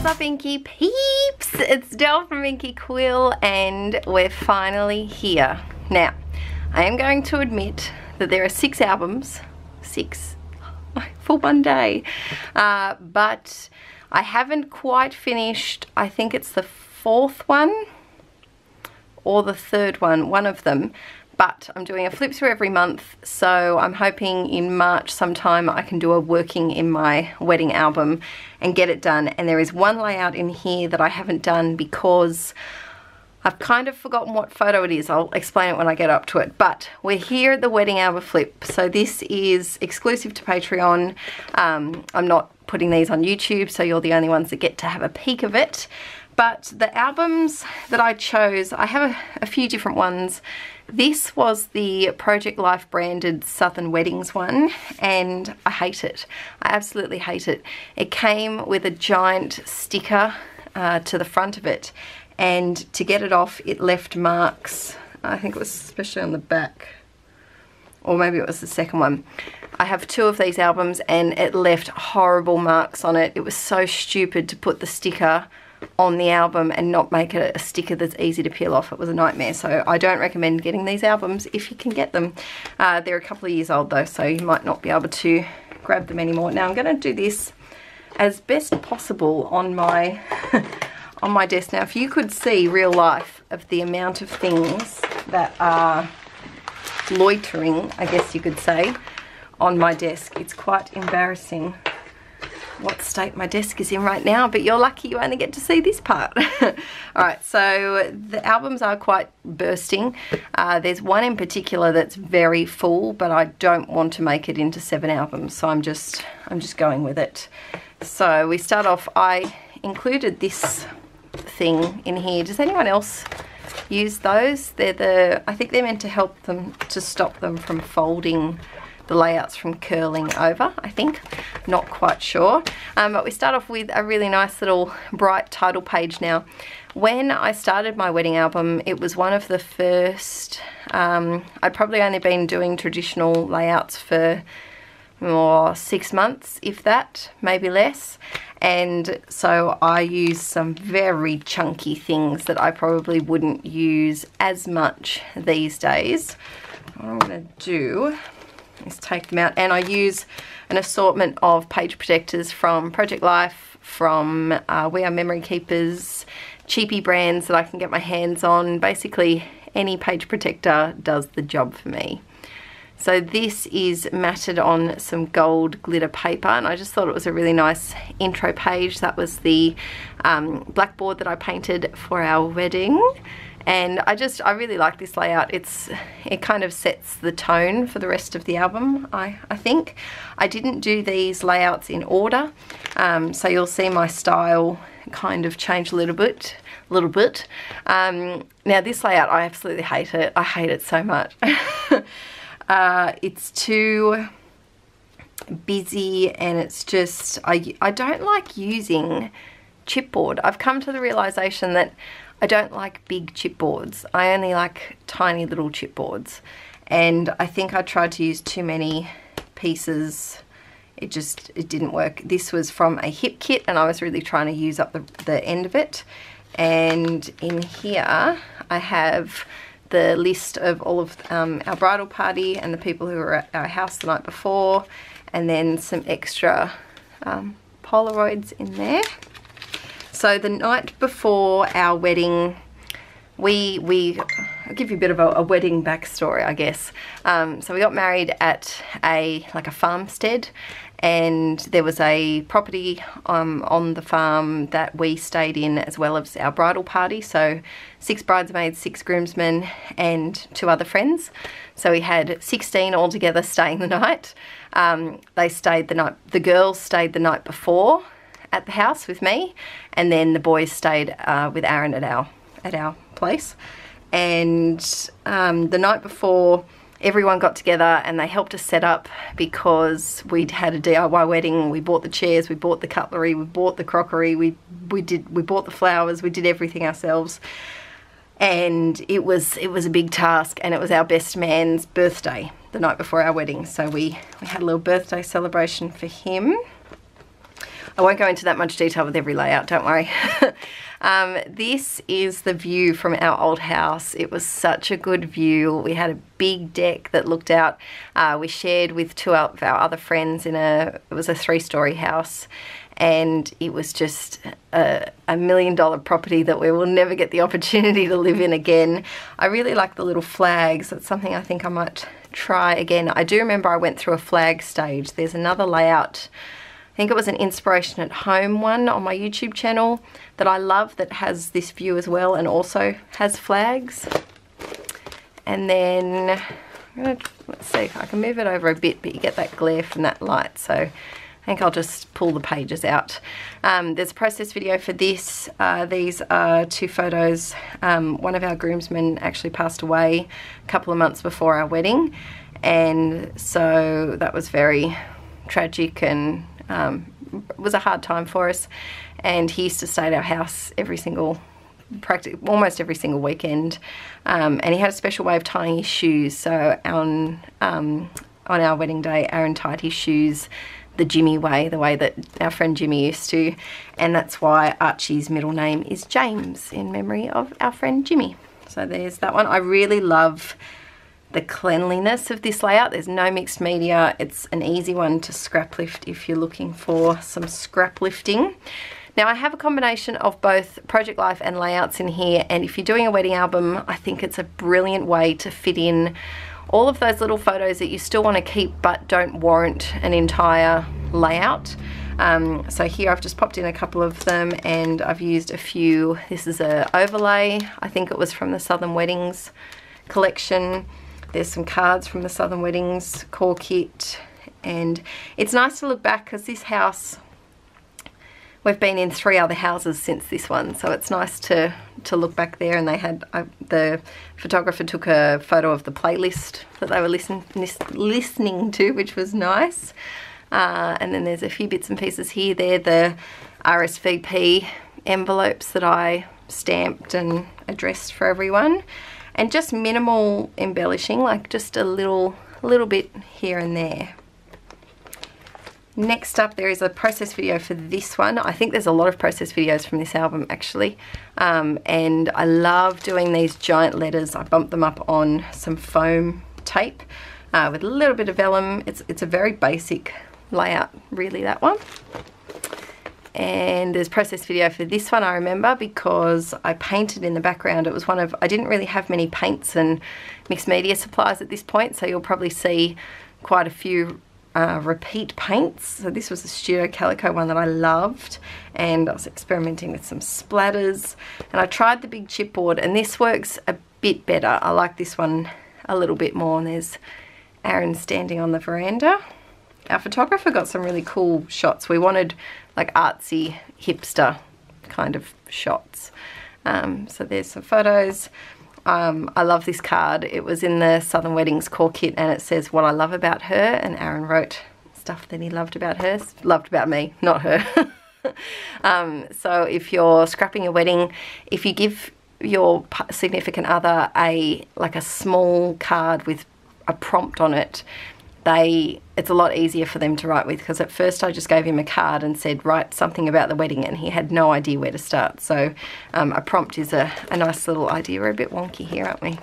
What's up, Inkie peeps? It's Del from Inkie Quill and we're finally here. Now, I am going to admit that there are 6 albums, 6 for one day, but I haven't quite finished. I think it's the 4th one or the 3rd one of them. But I'm doing a flip through every month, so I'm hoping in March sometime I can do a working in my wedding album and get it done. And there is one layout in here that I haven't done because I've kind of forgotten what photo it is. I'll explain it when I get up to it. But we're here at the wedding album flip, so this is exclusive to Patreon. I'm not putting these on YouTube, so you're the only ones that get to have a peek of it. But the albums that I chose, I have a few different ones. This was the Project Life branded Southern Weddings one, and I hate it. I absolutely hate it. It came with a giant sticker to the front of it, and to get it off, it left marks. I think it was especially on the back, or maybe it was the second one. I have 2 of these albums, and it left horrible marks on it. It was so stupid to put the sticker on the album and not make it a sticker that's easy to peel off. It was a nightmare, so I don't recommend getting these albums if you can get them. They're a couple of years old though, so you might not be able to grab them anymore. Now I'm going to do this as best possible on my on my desk. Now if you could see real life of the amount of things that are loitering, I guess you could say, on my desk, it's quite embarrassing what state my desk is in right now, but you're lucky you only get to see this part. Alright, so the albums are quite bursting. There's one in particular that's very full, but I don't want to make it into 7 albums, so I'm just going with it. So we start off, I included this thing in here. Does anyone else use those? I think they're meant to help them, to stop them from folding the layouts from curling over, I think. Not quite sure. But we start off with a really nice little bright title page now. When I started my wedding album, it was one of the first, I'd probably only been doing traditional layouts for 6 months, if that, maybe less. And so I used some very chunky things that I probably wouldn't use as much these days. What I'm gonna do is take them out, and I use an assortment of page protectors from Project Life, from We Are Memory Keepers, cheapy brands that I can get my hands on. Basically any page protector does the job for me. So this is matted on some gold glitter paper, and I just thought it was a really nice intro page. That was the blackboard that I painted for our wedding. And I really like this layout. It kind of sets the tone for the rest of the album, I think. I didn't do these layouts in order, so you'll see my style kind of change a little bit. Now this layout, I absolutely hate it. I hate it so much. It's too busy, and it's just, I don't like using chipboard. I've come to the realization that I don't like big chipboards. I only like tiny little chipboards, and I think I tried to use too many pieces. It didn't work. This was from a hip kit, and I was really trying to use up the end of it. And in here I have the list of all of our bridal party and the people who were at our house the night before, and then some extra Polaroids in there. So the night before our wedding, I'll give you a bit of a wedding backstory, I guess. So we got married at a farmstead, and there was a property on the farm that we stayed in, as well as our bridal party. So 6 bridesmaids, 6 groomsmen, and 2 other friends. So we had 16 altogether staying the night. The girls stayed the night before at the house with me, and then the boys stayed with Aaron at our place. And the night before, everyone got together and they helped us set up, because we'd had a DIY wedding. We bought the chairs, we bought the cutlery, we bought the crockery, we bought the flowers, we did everything ourselves. And it was a big task, and it was our best man's birthday the night before our wedding, so we had a little birthday celebration for him. I won't go into that much detail with every layout, don't worry. This is the view from our old house. It was such a good view. We had a big deck that looked out. We shared with two of our other friends it was a 3-story house. And it was just a $1 million property that we will never get the opportunity to live in again. I really like the little flags. That's something I think I might try again. I do remember I went through a flag stage. There's another layout, I think it was an Inspiration at Home one on my YouTube channel that I love, that has this view as well and also has flags. And then, let's see if I can move it over a bit, but you get that glare from that light. So I think I'll just pull the pages out. There's a process video for this. These are 2 photos. One of our groomsmen actually passed away a couple of months before our wedding, and so that was very tragic and was a hard time for us. And he used to stay at our house almost every single weekend, and he had a special way of tying his shoes. So on our wedding day, Aaron tied his shoes the Jimmy way, the way that our friend Jimmy used to, and that's why Archie's middle name is James, in memory of our friend Jimmy. So there's that one. I really love the cleanliness of this layout. There's no mixed media. It's an easy one to scrap lift if you're looking for some scrap lifting. Now I have a combination of both Project Life and layouts in here, and if you're doing a wedding album, I think it's a brilliant way to fit in all of those little photos that you still want to keep but don't warrant an entire layout. So here I've just popped in a couple of them, and I've used a few. This is an overlay. I think it was from the Southern Weddings collection. There's some cards from the Southern Weddings core kit, and it's nice to look back because this house, we've been in 3 other houses since this one, so it's nice to look back there. And they had, the photographer took a photo of the playlist that they were listening to, which was nice. And then there's a few bits and pieces here. They're the RSVP envelopes that I stamped and addressed for everyone. And just minimal embellishing, like just a little bit here and there. Next up, there is a process video for this one. I think there's a lot of process videos from this album actually, and I love doing these giant letters. I bumped them up on some foam tape with a little bit of vellum. It's a very basic layout, really, that one. And there's process video for this one, I remember, because I painted in the background. It was I didn't really have many paints and mixed media supplies at this point, so you'll probably see quite a few repeat paints. So this was a Studio Calico one that I loved, and I was experimenting with some splatters, and I tried the big chipboard, and this works a bit better. I like this one a little bit more. And there's Aaron standing on the veranda. Our photographer got some really cool shots. We wanted like artsy hipster kind of shots. So there's some photos. I love this card. It was in the Southern Weddings core kit, and it says what I love about her, and Aaron wrote stuff that he loved about her. Loved about me, not her. So if you're scrapping a wedding, if you give your significant other a small card with a prompt on it, it's a lot easier for them to write with, because at first I just gave him a card and said write something about the wedding, and he had no idea where to start. So a prompt is a nice little idea. We're a bit wonky here, aren't we?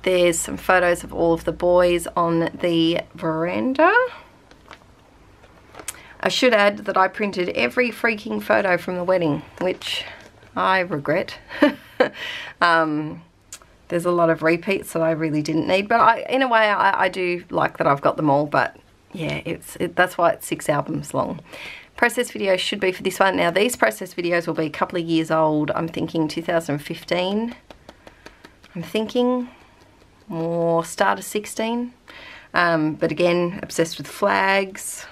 There's some photos of all of the boys on the veranda. I should add that I printed every freaking photo from the wedding, which I regret. There's a lot of repeats that I really didn't need, but in a way I do like that I've got them all. But yeah, that's why it's 6 albums long. Process video should be for this one. Now these process videos will be a couple of years old. I'm thinking 2015. I'm thinking more start of 16. But again, obsessed with flags.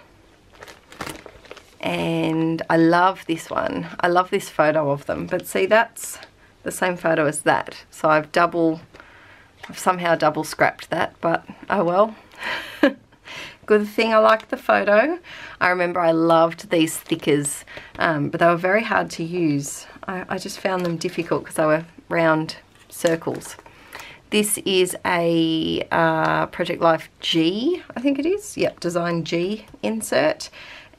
And I love this one. I love this photo of them. But see, that's the same photo as that, so I've somehow double scrapped that, but oh well. Good thing I like the photo. I remember I loved these stickers, but they were very hard to use. I just found them difficult because they were round circles. This is a Project Life G, I think it is. Yep, Design G insert.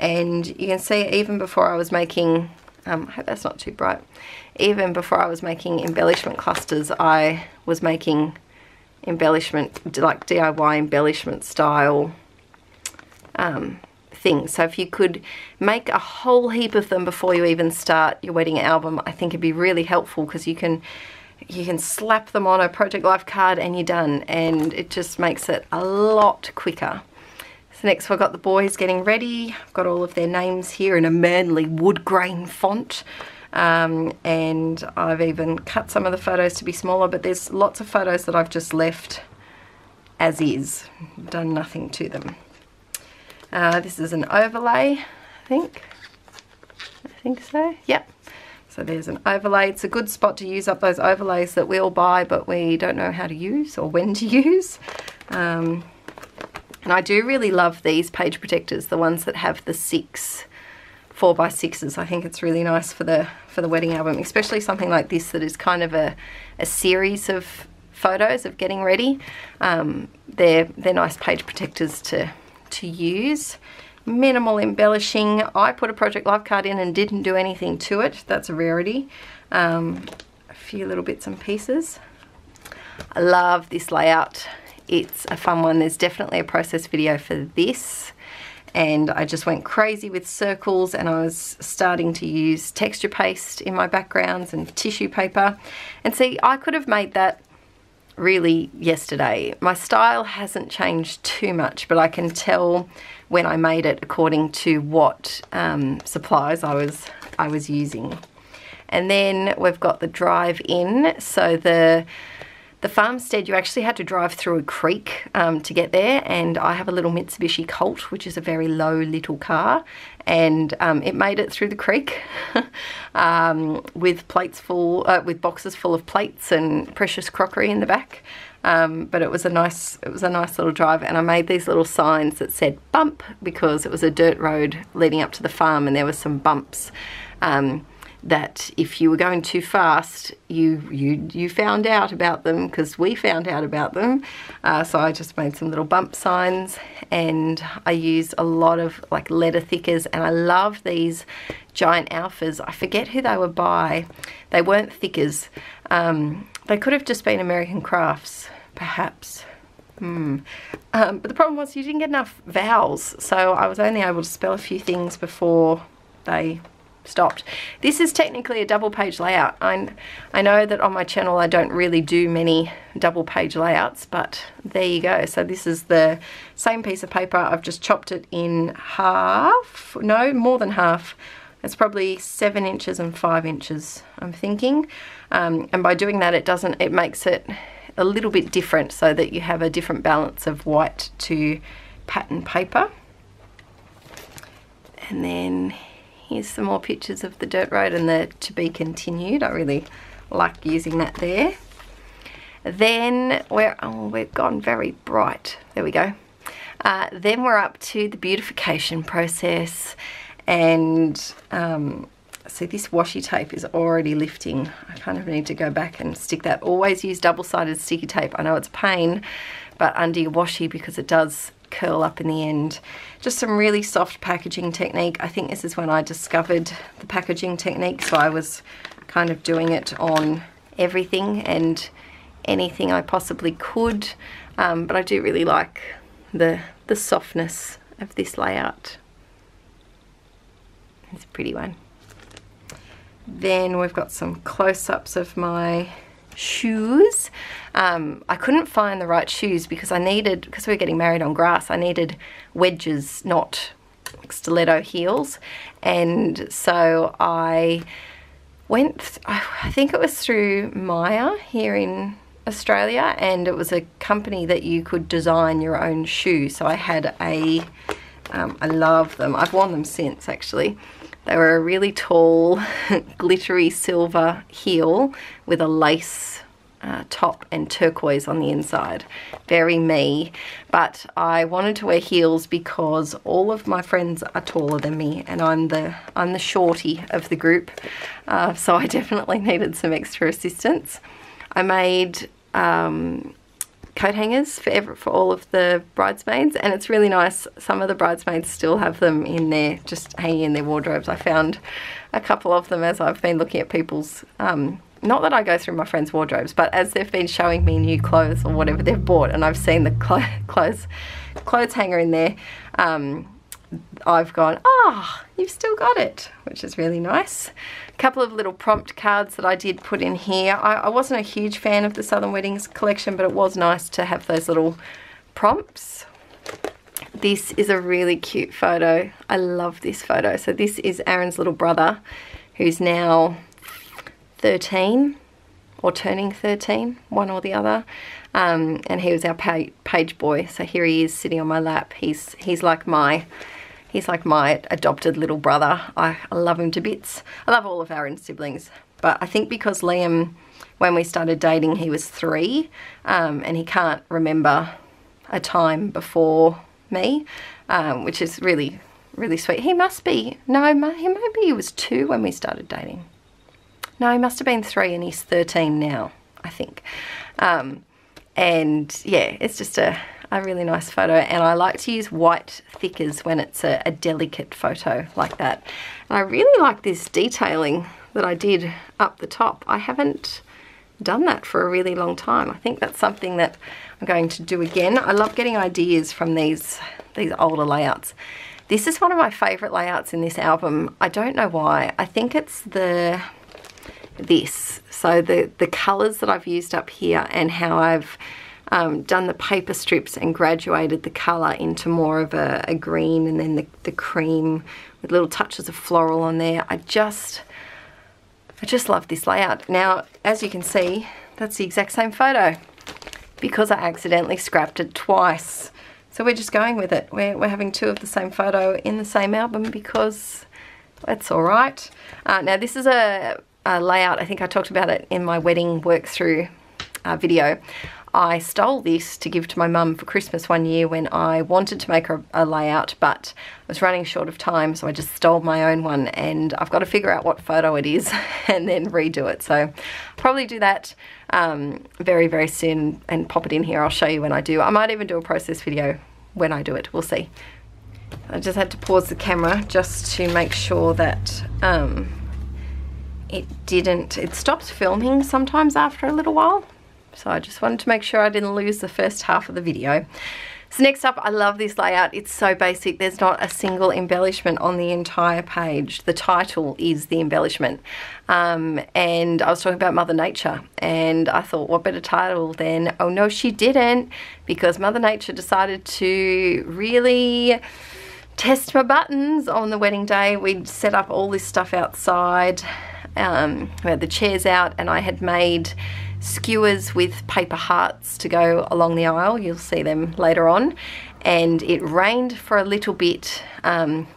and you can see even before I was making, I hope that's not too bright, even before I was making embellishment clusters, I was making embellishment, like DIY embellishment style things. So if you could make a whole heap of them before you even start your wedding album, I think it'd be really helpful, because you can slap them on a Project Life card and you're done, and it just makes it a lot quicker. So next we've got the boys getting ready. I've got all of their names here in a manly wood grain font, and I've even cut some of the photos to be smaller, but there's lots of photos that I've just left as is, done nothing to them. This is an overlay, I think so, yep. So there's an overlay. It's a good spot to use up those overlays that we all buy but we don't know how to use or when to use. And I do really love these page protectors, the ones that have the 6 4x6s. I think it's really nice for the wedding album, especially something like this that is kind of a series of photos of getting ready. They're nice page protectors to use. Minimal embellishing. I put a Project Life card in and didn't do anything to it. That's a rarity. A few little bits and pieces. I love this layout. It's a fun one. There's definitely a process video for this, and I just went crazy with circles, and I was starting to use texture paste in my backgrounds and tissue paper. And see, I could have made that really yesterday. My style hasn't changed too much, but I can tell when I made it according to what supplies I was using. And then we've got the drive in. So the farmstead, you actually had to drive through a creek to get there, and I have a little Mitsubishi Colt, which is a very low little car, and it made it through the creek with boxes full of plates and precious crockery in the back. But it was a nice little drive, and I made these little signs that said bump, because it was a dirt road leading up to the farm, and there were some bumps that if you were going too fast, you found out about them, because we found out about them. So I just made some little bump signs, and I used a lot of like letter thickers, and I love these giant alphas. I forget who they were by. They weren't thickers. They could have just been American Crafts, perhaps. But the problem was you didn't get enough vowels, so I was only able to spell a few things before they stopped. This is technically a double page layout. I know that on my channel I don't really do many double page layouts, but there you go. So this is the same piece of paper. I've just chopped it in half, no, more than half. It's probably 7 inches and 5 inches, I'm thinking. And by doing that, it makes it a little bit different, so that you have a different balance of white to pattern paper. And then here's some more pictures of the dirt road and the to be continued. I really like using that there. Then we've gone very bright. There we go. Then we're up to the beautification process, and see, this washi tape is already lifting. I kind of need to go back and stick that. Always use double-sided sticky tape. I know it's a pain, but under your washi, because it does curl up in the end. Just some really soft packaging technique. I think this is when I discovered the packaging technique, so I was kind of doing it on everything and anything I possibly could, but I do really like the softness of this layout. It's a pretty one. Then we've got some close-ups of my shoes. I couldn't find the right shoes because because we were getting married on grass, I needed wedges, not stiletto heels. And so I went, I think it was through Maya here in Australia, and it was a company that you could design your own shoe. So I had I love them. I've worn them since, actually. They were a really tall, glittery silver heel with a lace top and turquoise on the inside. Very me. But I wanted to wear heels because all of my friends are taller than me, and I'm the shorty of the group. So I definitely needed some extra assistance. I made coat hangers for all of the bridesmaids, and it's really nice. Some of the bridesmaids still have them in there, just hanging in their wardrobes. I found a couple of them as I've been looking at people's, not that I go through my friends' wardrobes, but as they've been showing me new clothes or whatever they've bought, and I've seen the clothes hanger in there, I've gone, oh, you've still got it, which is really nice. A couple of little prompt cards that I did put in here. I wasn't a huge fan of the Southern Weddings collection, but it was nice to have those little prompts. This is a really cute photo. I love this photo. So this is Aaron's little brother, who's now 13 or turning 13, one or the other. And he was our page boy. So here he is sitting on my lap. He's like my adopted little brother. I love him to bits. I love all of Aaron's siblings, but I think because Liam, when we started dating, he was 3, and he can't remember a time before me, which is really, really sweet. He must be, no, maybe he was 2 when we started dating. No, he must have been 3 and he's 13 now, I think. And yeah, it's just a really nice photo, and I like to use white thickers when it's a delicate photo like that. And I really like this detailing that I did up the top. I haven't done that for a really long time. I think that's something that I'm going to do again. I love getting ideas from these older layouts. This is one of my favorite layouts in this album. I don't know why. I think it's this. So the colors that I've used up here, and how I've done the paper strips and graduated the color into more of a green, and then the cream with little touches of floral on there. I just love this layout. Now, as you can see, that's the exact same photo because I accidentally scrapped it twice. So we're just going with it. We're having 2 of the same photo in the same album because that's all right. Now this is a layout. I think I talked about it in my wedding work through video. I stole this to give to my mum for Christmas one year when I wanted to make a layout, but I was running short of time, so I just stole my own one, and I've got to figure out what photo it is and then redo it. So I'll probably do that very, very soon and pop it in here. I'll show you when I do. I might even do a process video when I do it. We'll see. I just had to pause the camera just to make sure that it stops filming sometimes after a little while. So I just wanted to make sure I didn't lose the first half of the video. So next up, I love this layout. It's so basic. There's not a single embellishment on the entire page. The title is the embellishment. And I was talking about Mother Nature, and I thought, what better title than, oh no, she didn't, because Mother Nature decided to really test my buttons on the wedding day. We'd set up all this stuff outside. We had the chairs out, and I had made skewers with paper hearts to go along the aisle. You'll see them later on. And it rained for a little bit,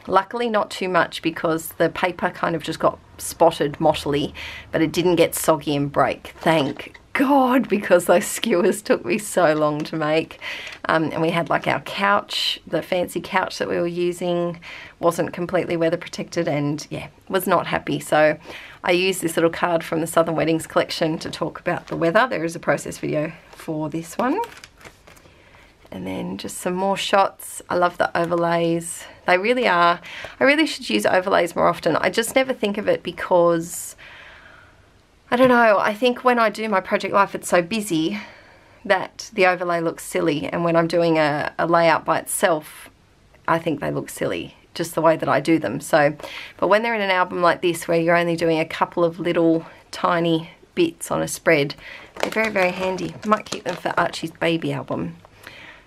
luckily not too much, because the paper kind of just got spotted mottily, but it didn't get soggy and break, thank God, because those skewers took me so long to make. And we had like our couch, the fancy couch that we were using wasn't completely weather protected, and yeah, was not happy. So I used this little card from the Southern Weddings collection to talk about the weather. There is a process video for this one. And then just some more shots. I love the overlays. They really are. I really should use overlays more often. I just never think of it because, I don't know, I think when I do my project life, it's so busy that the overlay looks silly. And when I'm doing a layout by itself, I think they look silly, just the way that I do them. So, but when they're in an album like this, where you're only doing a couple of little tiny bits on a spread, they're very, very handy. I might keep them for Archie's baby album.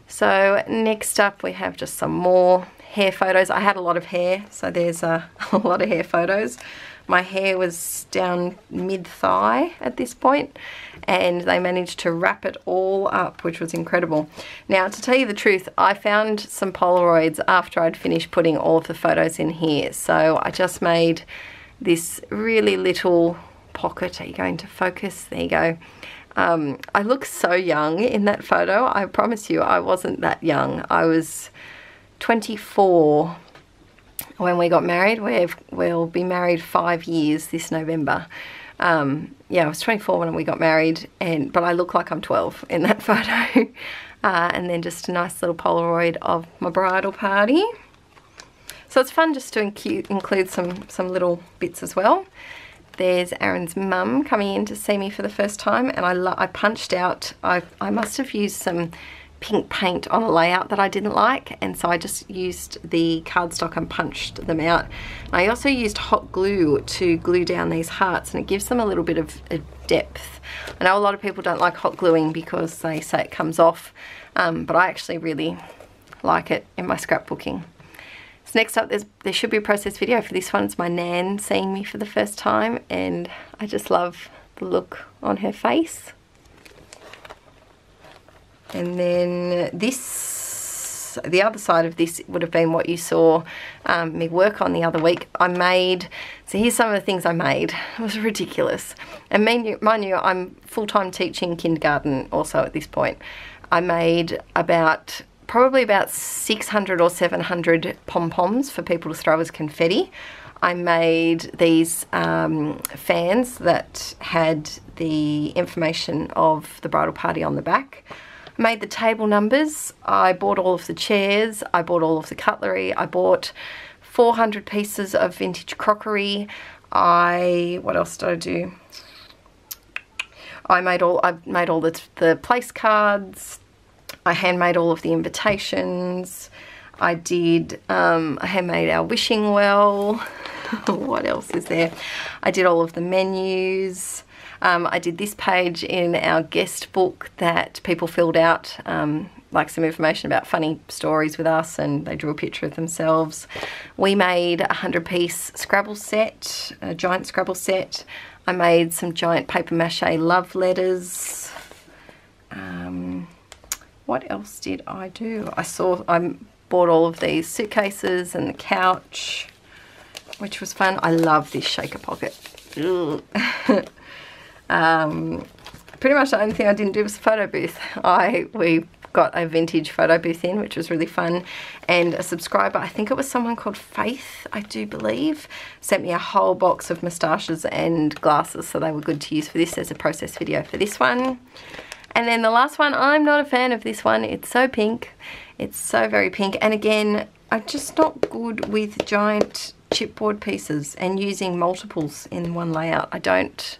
So next up we have just some more hair photos. I had a lot of hair, so there's a lot of hair photos. My hair was down mid-thigh at this point, and they managed to wrap it all up, which was incredible. Now, to tell you the truth, I found some Polaroids after I'd finished putting all of the photos in here. So I just made this really little pocket. Are you going to focus? There you go. I look so young in that photo. I promise you, I wasn't that young. I was 24 when we got married. We'll be married 5 years this November. Yeah, I was 24 when we got married, but I look like I'm 12 in that photo. And then just a nice little Polaroid of my bridal party. So it's fun just to include some little bits as well. There's Aaron's mum coming in to see me for the first time, and I punched out, I must have used some pink paint on a layout that I didn't like, and so I just used the cardstock and punched them out. And I also used hot glue to glue down these hearts, and it gives them a little bit of a depth. I know a lot of people don't like hot gluing because they say it comes off, but I actually really like it in my scrapbooking. So next up, there should be a process video for this one. It's my nan seeing me for the first time, and I just love the look on her face. And then this, the other side of this would have been what you saw me work on the other week. So here's some of the things I made. It was ridiculous. And mind you, I'm full-time teaching kindergarten also at this point. I made probably about 600 or 700 pom-poms for people to throw as confetti. I made these fans that had the information of the bridal party on the back. I made the table numbers. I bought all of the chairs. I bought all of the cutlery. I bought 400 pieces of vintage crockery. What else did I do? I made all the place cards. I handmade all of the invitations. I handmade our wishing well. What else is there? I did all of the menus. I did this page in our guest book that people filled out, like some information about funny stories with us, and they drew a picture of themselves. We made a 100-piece Scrabble set, a giant Scrabble set. I made some giant paper mache love letters. What else did I do? I bought all of these suitcases and the couch, which was fun. I love this shaker pocket. Pretty much the only thing I didn't do was a photo booth. We got a vintage photo booth in, which was really fun, and a subscriber, I think it was someone called Faith, I do believe, sent me a whole box of moustaches and glasses, so they were good to use for this. There's a process video for this one. And then the last one, I'm not a fan of this one. It's so pink. It's so very pink. And again, I'm just not good with giant chipboard pieces and using multiples in one layout. I don't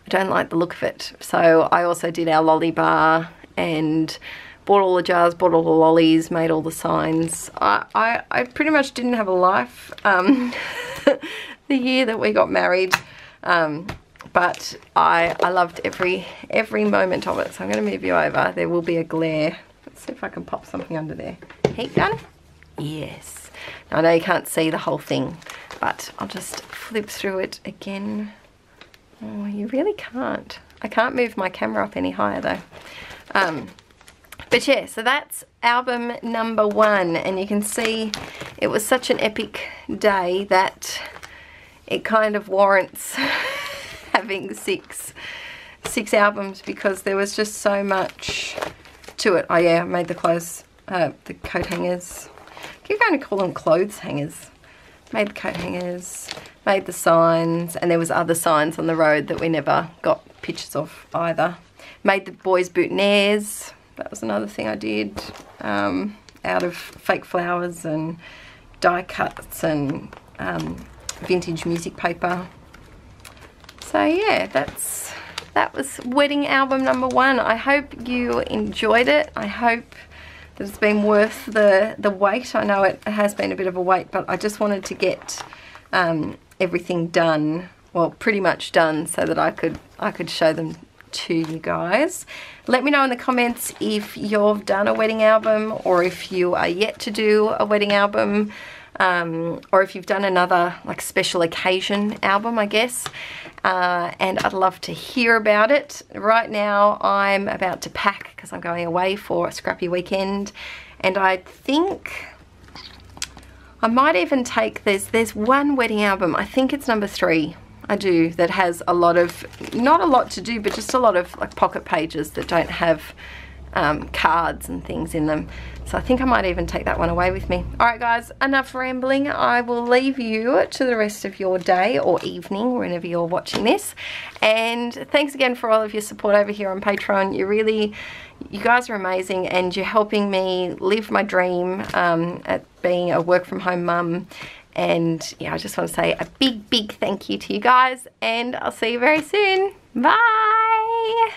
like the look of it. So I also did our lolly bar and bought all the jars, bought all the lollies, made all the signs. I pretty much didn't have a life the year that we got married. But I loved every moment of it. So I'm going to move you over. There will be a glare. Let's see if I can pop something under there. Heat gun? Yes. Now, I know you can't see the whole thing, but I'll just flip through it again. Oh, you really can't. I can't move my camera up any higher though. But yeah, so that's album number 1, and you can see it was such an epic day that it kind of warrants having six albums, because there was just so much to it. Oh yeah, I made the coat hangers. I keep going to call them clothes hangers. Made the coat hangers, made the signs, and there was other signs on the road that we never got pictures of either. Made the boys' boutonnieres. That was another thing I did, out of fake flowers and die cuts and vintage music paper. So yeah, that was wedding album number 1. I hope you enjoyed it. I hope that it's been worth the wait. I know it has been a bit of a wait, but I just wanted to get everything done, well, pretty much done, so that I could show them to you guys. Let me know in the comments if you've done a wedding album, or if you are yet to do a wedding album, or if you've done another like special occasion album, I guess. And I'd love to hear about it. Right now I'm about to pack because I'm going away for a scrappy weekend, and I think I might even take, there's one wedding album, I think it's number 3 I do, that has a lot of, not a lot to do, but just a lot of like pocket pages that don't have cards and things in them. So I think I might even take that one away with me. Alright guys, enough rambling. I will leave you to the rest of your day or evening, whenever you're watching this. And thanks again for all of your support over here on Patreon. You guys are amazing, and you're helping me live my dream at being a work from home mum. And yeah, I just want to say a big thank you to you guys, and I'll see you very soon. Bye!